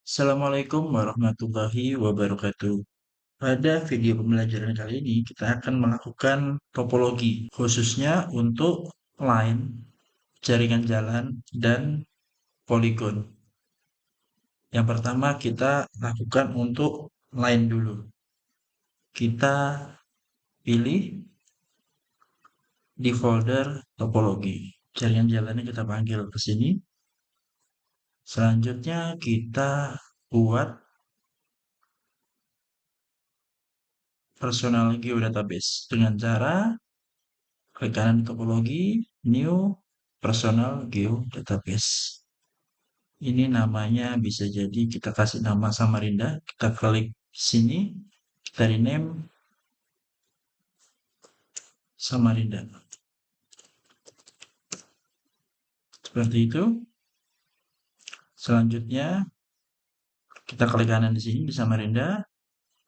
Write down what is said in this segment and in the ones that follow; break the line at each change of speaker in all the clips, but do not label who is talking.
Assalamualaikum warahmatullahi wabarakatuh. Pada video pembelajaran kali ini, kita akan melakukan topologi, khususnya untuk line, jaringan jalan, dan poligon. Yang pertama, kita lakukan untuk line dulu. Kita pilih di folder topologi. Jaringan jalannya kita panggil ke sini. Selanjutnya, kita buat personal geodatabase dengan cara klik kanan topologi, new personal geodatabase. Ini namanya bisa jadi kita kasih nama Samarinda, kita klik sini, kita rename Samarinda. Seperti itu. Selanjutnya kita klik kanan di sini di Samarinda,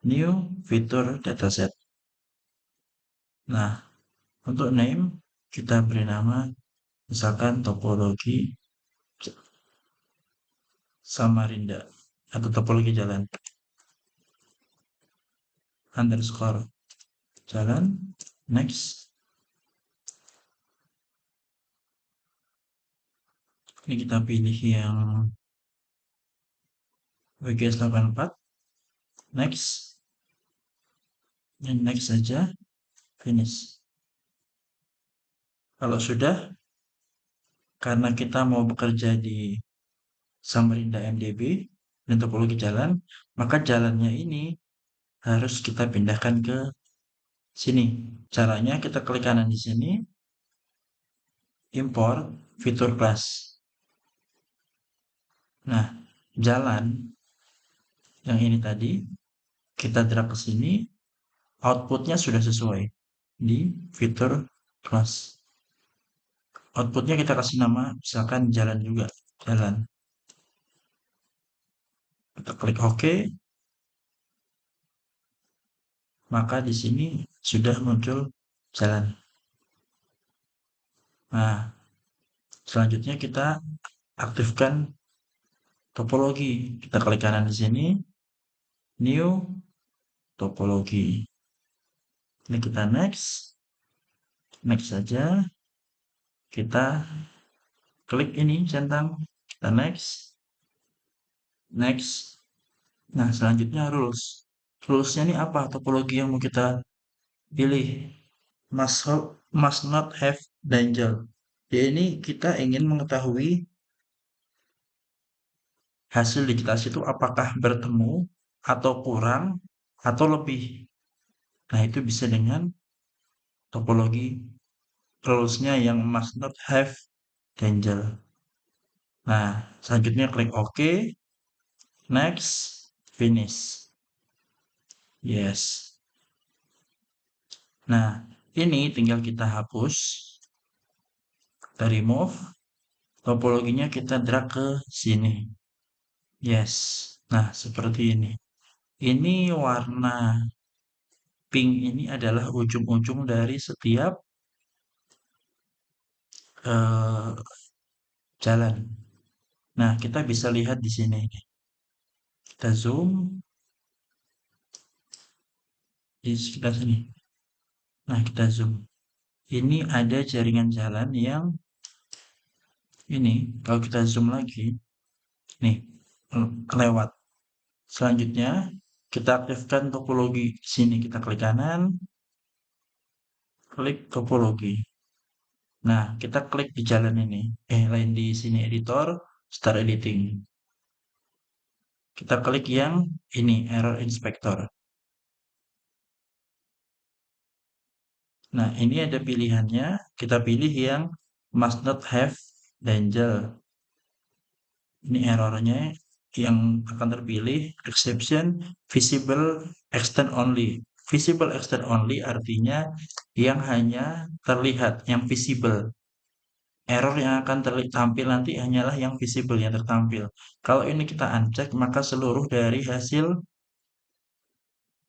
new fitur dataset. Nah, untuk name kita beri nama misalkan topologi Samarinda atau topologi jalan underscore jalan, next. Ini kita pilih yang WGS 84, next, dan next saja, finish. Kalau sudah, karena kita mau bekerja di Samarinda MDB dan topologi jalan, maka jalannya ini harus kita pindahkan ke sini. Caranya kita klik kanan di sini, import fitur class. Nah, jalan yang ini tadi kita drag ke sini, outputnya sudah sesuai di fitur class. Outputnya kita kasih nama, misalkan jalan juga, jalan. Kita klik OK, maka di sini sudah muncul jalan. Nah, selanjutnya kita aktifkan topologi. Kita klik kanan di sini, new topologi. Ini kita next, next saja. Kita klik ini centang, kita next, next. Nah, selanjutnya rules. Rulesnya ini apa? Topologi yang mau kita pilih. Must not have danger. Jadi ini kita ingin mengetahui hasil digitasi itu apakah bertemu atau kurang atau lebih. Nah, itu bisa dengan topologi rulesnya yang must not have danger. Nah, selanjutnya klik OK, next, finish. Yes. Nah, ini tinggal kita hapus, kita remove, topologinya kita drag ke sini. Yes. Nah, seperti ini. Ini warna pink ini adalah ujung-ujung dari setiap jalan. Nah, kita bisa lihat di sini. Kita zoom di sekitar sini. Nah, kita zoom. Ini ada jaringan jalan yang ini, kalau kita zoom lagi, nih, kelewat. Selanjutnya, kita aktifkan topologi di sini. Kita klik kanan, klik topologi. Nah, kita klik di jalan ini. Lain di sini editor, start editing. Kita klik yang ini, error inspector. Nah, ini ada pilihannya. Kita pilih yang must not have danger. Ini errornya yang akan terpilih exception visible extend only. Visible extend only artinya yang hanya terlihat, yang visible. Error yang akan tampil nanti hanyalah yang visible, yang tertampil. Kalau ini kita uncheck, maka seluruh dari hasil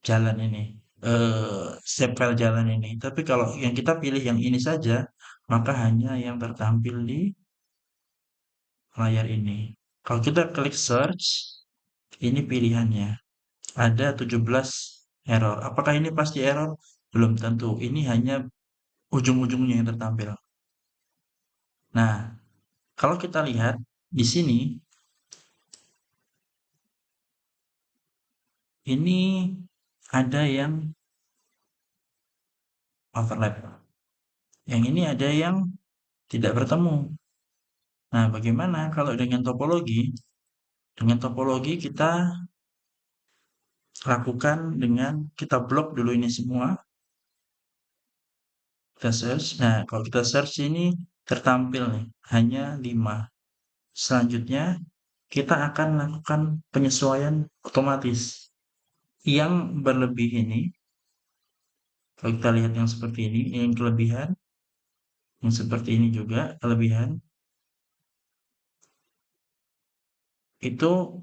jalan ini, shape file jalan ini. Tapi kalau yang kita pilih yang ini saja, maka hanya yang tertampil di layar ini. Kalau kita klik search, Ini pilihannya. Ada 17 error. Apakah ini pasti error? Belum tentu. Ini hanya ujung-ujungnya yang tertampil. Nah, kalau kita lihat di sini, ini ada yang overlap. Yang ini ada yang tidak bertemu. Nah, bagaimana kalau dengan topologi? Dengan topologi kita lakukan dengan kita blok dulu ini semua. Kita search. Nah, kalau kita search ini tertampil nih, hanya 5. Selanjutnya, kita akan lakukan penyesuaian otomatis. Yang berlebih ini, kalau kita lihat yang seperti ini, yang kelebihan, yang seperti ini juga kelebihan, itu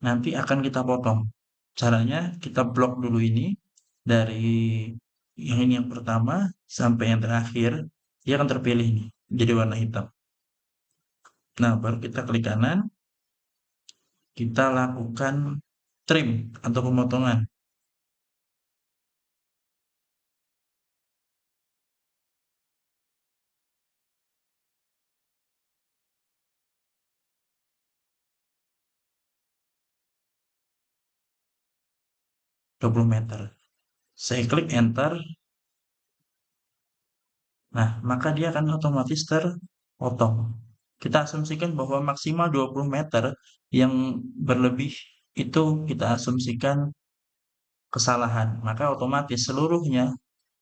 nanti akan kita potong. Caranya kita blok dulu ini dari yang ini yang pertama sampai yang terakhir, dia akan terpilih nih, jadi warna hitam. Nah, baru kita klik kanan, kita lakukan trim atau pemotongan. Dua 20 meter. Saya klik enter. Nah, maka dia akan otomatis terpotong. Kita asumsikan bahwa maksimal 20 meter yang berlebih itu kita asumsikan kesalahan. Maka otomatis seluruhnya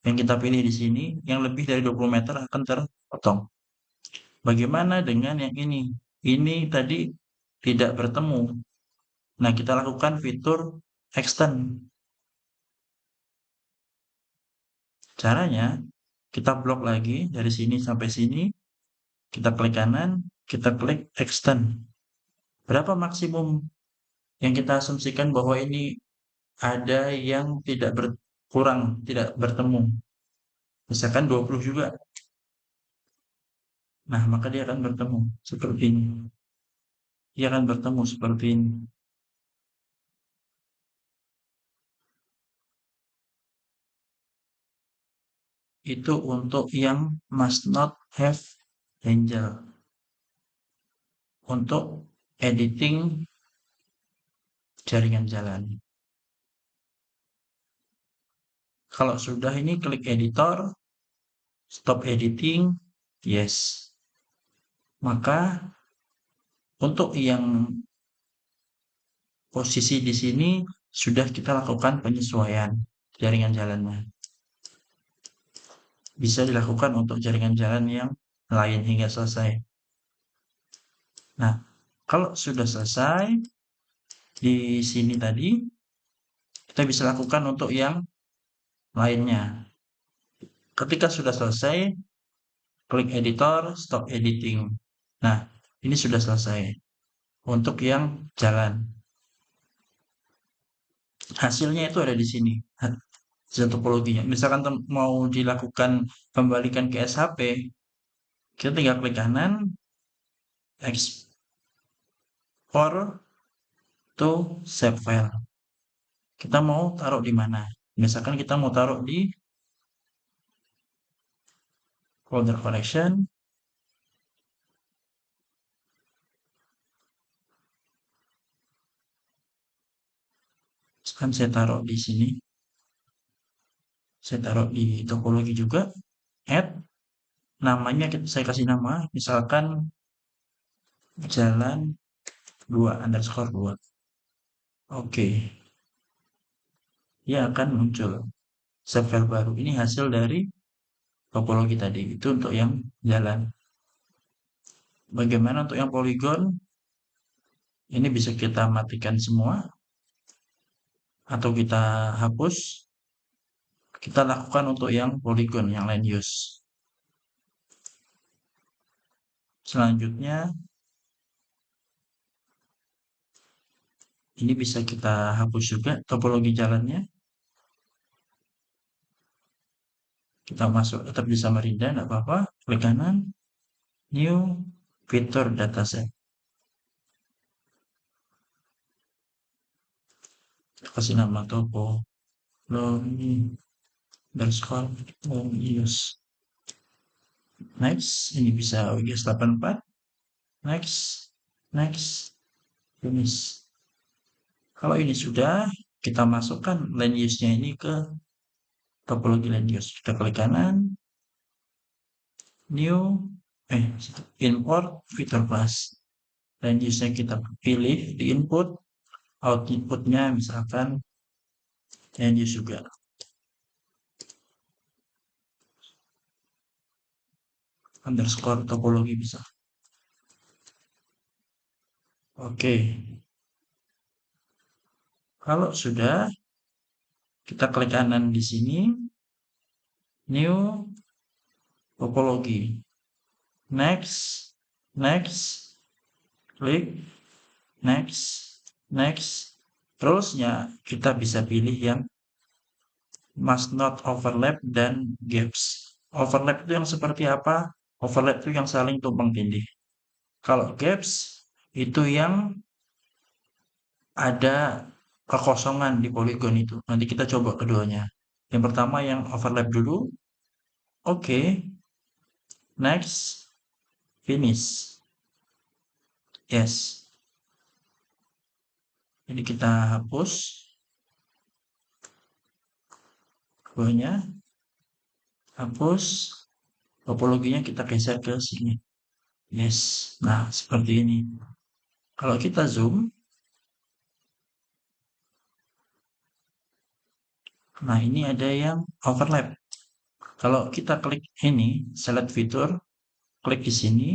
yang kita pilih di sini yang lebih dari 20 meter akan terpotong. Bagaimana dengan yang ini? Ini tadi tidak bertemu. Nah, kita lakukan fitur extend. Caranya, kita blok lagi dari sini sampai sini, kita klik kanan, kita klik extend. Berapa maksimum yang kita asumsikan bahwa ini ada yang tidak berkurang, tidak bertemu. Misalkan 20 juga. Nah, maka dia akan bertemu seperti ini. Dia akan bertemu seperti ini. Itu untuk yang must not have angel. Untuk editing jaringan jalan. Kalau sudah ini klik editor, stop editing, yes. Maka untuk yang posisi di sini sudah kita lakukan penyesuaian jaringan jalannya. Bisa dilakukan untuk jaringan jalan yang lain hingga selesai. Nah, kalau sudah selesai di sini tadi, kita bisa lakukan untuk yang lainnya. Ketika sudah selesai, klik editor, stop editing. Nah, ini sudah selesai untuk yang jalan. Hasilnya itu ada di sini. Hasil topologinya. Misalkan mau dilakukan kembalikan ke SHP, kita tinggal klik kanan, export to save file. Kita mau taruh di mana? Misalkan kita mau taruh di folder collection. Misalkan saya taruh di sini. Saya taruh di topologi juga. Add. Namanya saya kasih nama. Misalkan jalan 2 underscore 2. Oke. Dia akan muncul save file baru. Ini hasil dari topologi tadi. Itu untuk yang jalan. Bagaimana untuk yang polygon? Ini bisa kita matikan semua. Atau kita hapus. Kita lakukan untuk yang polygon, yang land use. Selanjutnya, ini bisa kita hapus juga topologi jalannya. Kita masuk tetap di Samarinda, tidak apa-apa. Klik kanan, new, fitur dataset. kasih nama topo logi underscore use. Next, ini bisa WGS 84. Next, next, finish. Kalau ini sudah, kita masukkan land use-nya ini ke topologi land use. Kita klik kanan, new, import fitur class. Land use-nya kita pilih di input, output-nya misalkan land use juga. Underscore topologi bisa. Oke. Kalau sudah, kita klik kanan di sini, new topologi. Next, next, klik, next, next. Terusnya kita bisa pilih yang must not overlap dan gaps. Overlap itu yang seperti apa? Overlap itu yang saling tumpang tindih. Kalau gaps itu yang ada kekosongan di poligon itu. Nanti kita coba keduanya. Yang pertama yang overlap dulu. Oke. Next. Finish. Yes. Jadi kita hapus keduanya. Hapus. Topologinya kita geser ke sini. Yes. Nah, seperti ini. Kalau kita zoom. Nah, ini ada yang overlap. Kalau kita klik ini, select fitur, klik di sini,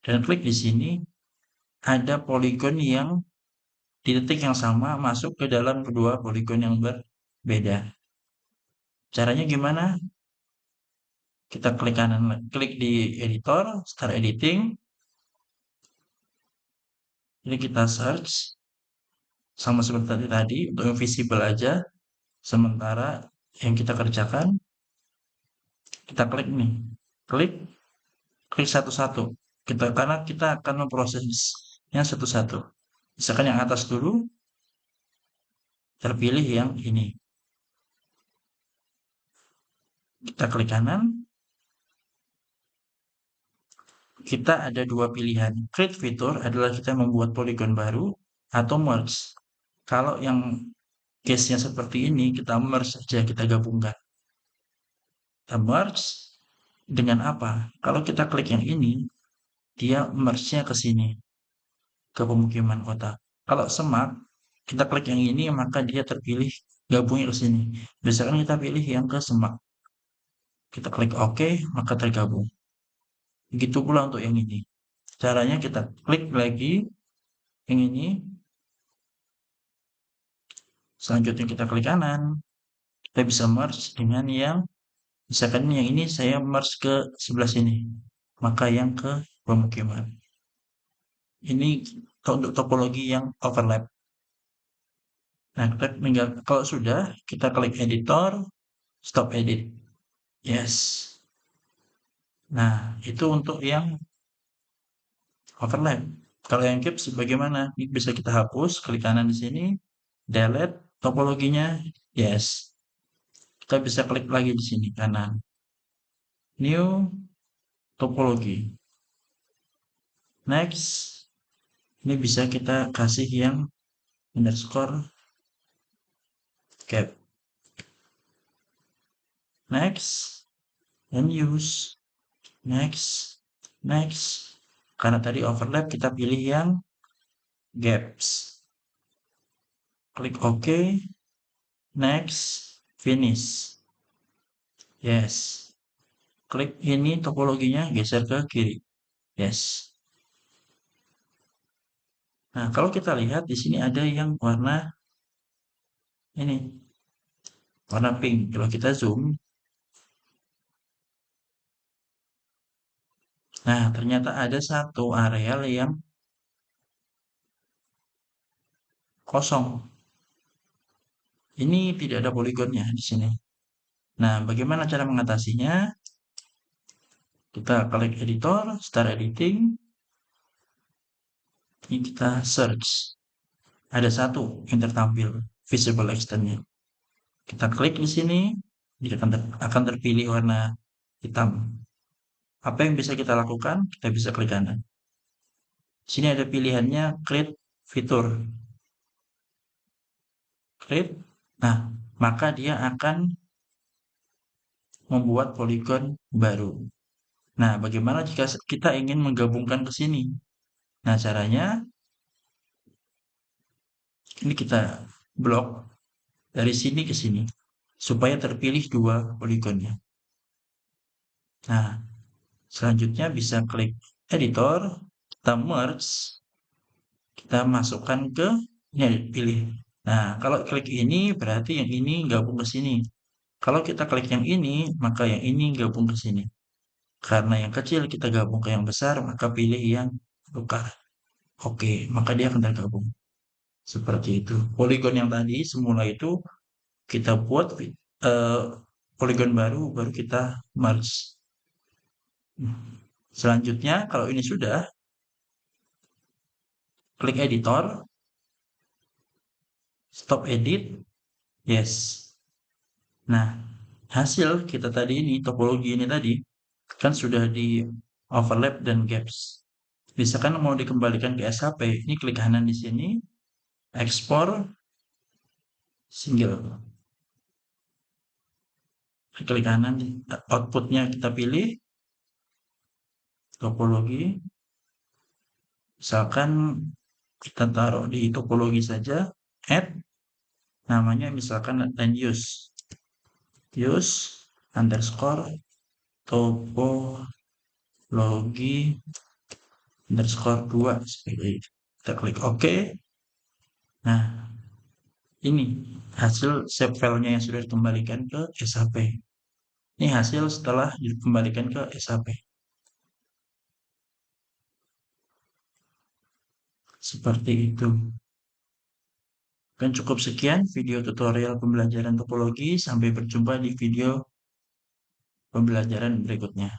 dan klik di sini, ada poligon yang di detik yang sama masuk ke dalam kedua poligon yang berbeda. Caranya gimana? Kita klik kanan, klik di editor, start editing. Ini kita search, sama seperti tadi, untuk yang visible aja. Sementara yang kita kerjakan, kita klik nih, klik satu-satu. Karena kita akan memprosesnya satu-satu. Misalkan yang atas dulu, terpilih yang ini. Kita klik kanan. Kita ada dua pilihan. Create fitur adalah kita membuat poligon baru atau merge. Kalau yang case-nya seperti ini, kita merge saja, kita gabungkan. Kita merge dengan apa? Kalau kita klik yang ini, dia merge-nya ke sini, ke pemukiman kota. Kalau semak, kita klik yang ini, maka dia terpilih gabungnya ke sini. Misalkan kita pilih yang ke semak. Kita klik OK, maka tergabung. Begitu pula untuk yang ini. Caranya kita klik lagi yang ini. Selanjutnya kita klik kanan. Kita bisa merge dengan yang, misalkan yang ini saya merge ke sebelah sini. Maka yang ke pemukiman. Ini untuk topologi yang overlap. Nah, kalau sudah, kita klik editor, stop edit. Yes. Nah, itu untuk yang overlap. Kalau yang gaps bagaimana? Ini bisa kita hapus, klik kanan di sini, delete topologinya, yes. Kita bisa klik lagi di sini kanan. New topologi. Next. Ini bisa kita kasih yang underscore gap. Next. And use. Next. Next. Karena tadi overlap, kita pilih yang gaps. Klik OK. Next. Finish. Yes. Klik ini topologinya, geser ke kiri. Yes. Nah, kalau kita lihat di sini ada yang warna ini. Warna pink. Kalau kita zoom. Nah, ternyata ada satu areal yang kosong. Ini tidak ada poligonnya di sini. Nah, bagaimana cara mengatasinya? Kita klik editor, start editing. Ini kita search. Ada satu yang tertampil. visible extend-nya. Kita klik di sini, dia akan terpilih warna hitam. Apa yang bisa kita lakukan? Kita bisa klik kanan. Di sini ada pilihannya create fitur. Create. Nah, maka dia akan membuat poligon baru. Nah, bagaimana jika kita ingin menggabungkan ke sini? Nah, caranya ini kita blok dari sini ke sini supaya terpilih dua poligonnya. Nah, selanjutnya bisa klik editor, kita merge, kita masukkan ke ini pilih. Nah, kalau klik ini berarti yang ini gabung ke sini. Kalau kita klik yang ini, maka yang ini gabung ke sini. Karena yang kecil kita gabung ke yang besar, maka pilih yang tukar. Oke, maka dia akan tergabung. Seperti itu. Poligon yang tadi semula itu kita buat poligon baru kita merge. Selanjutnya, kalau ini sudah, klik editor, stop edit, yes. Nah, hasil kita tadi ini, topologi ini tadi, kan sudah di overlap dan gaps. Misalkan mau dikembalikan ke SHP, ini klik kanan di sini, ekspor, single. Klik kanan, outputnya kita pilih, topologi. Misalkan kita taruh di topologi saja, add, namanya misalkan dan use underscore topologi underscore 2 seperti itu. Kita klik OK. Nah, ini hasil save filenya yang sudah dikembalikan ke SHP. Ini hasil setelah dikembalikan ke SHP. Seperti itu. Dan cukup sekian video tutorial pembelajaran topologi. Sampai berjumpa di video pembelajaran berikutnya.